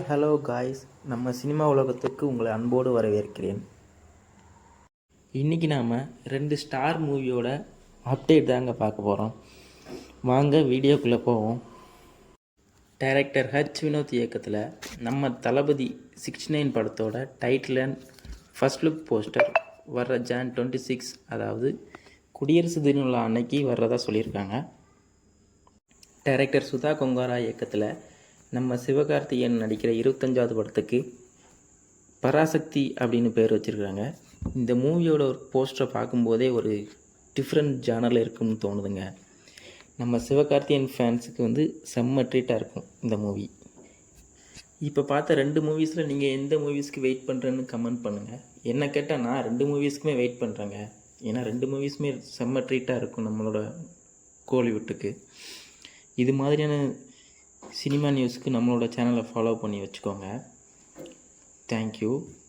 Hello guys, நம்ம cinema உலகத்துக்கு உங்களை அன்போடு வரவேற்கிறேன். இன்றைக்கி நாம் 2 ஸ்டார் மூவியோட அப்டேட் தாங்க பார்க்க போகிறோம். வாங்க வீடியோக்குள்ளே போவோம். டைரக்டர் ஹச் வினோத் இயக்கத்தில் நம்ம தளபதி 69 படத்தோட title and first look poster வர்ற ஜான் 26, அதாவது குடியரசு தின விழா அன்னைக்கு வர்றதா சொல்லியிருக்காங்க. டைரக்டர் சுதா கொங்காரா இயக்கத்தில் நம்ம சிவகார்த்திகேயன் நடிக்கிற 25வது படத்துக்கு பராசக்தி அப்படின்னு பேர் வச்சுருக்காங்க. இந்த மூவியோட ஒரு போஸ்டரை பார்க்கும்போதே ஒரு டிஃப்ரெண்ட் ஜானரில் இருக்குன்னு தோணுதுங்க. நம்ம சிவகார்த்திகேயன் ஃபேன்ஸுக்கு செம்ம ட்ரீட்டாக இருக்கும் இந்த மூவி. இப்போ பார்த்த 2 மூவிஸில் நீங்கள் எந்த மூவிஸ்க்கு வெயிட் பண்ணுறேன்னு கமெண்ட் பண்ணுங்கள். என்ன கேட்டால் நான் 2 மூவிஸ்க்குமே வெயிட் பண்ணுறேங்க. ஏன்னா 2 மூவிஸுமே செம்ம ட்ரீட்டாக இருக்கும் நம்மளோட கோலிவுட்டுக்கு. இது மாதிரியான சினிமா நியூஸ்க்கு நம்மளோட சேனலை ஃபாலோ பண்ணி வச்சுக்கோங்க. தேங்க்யூ.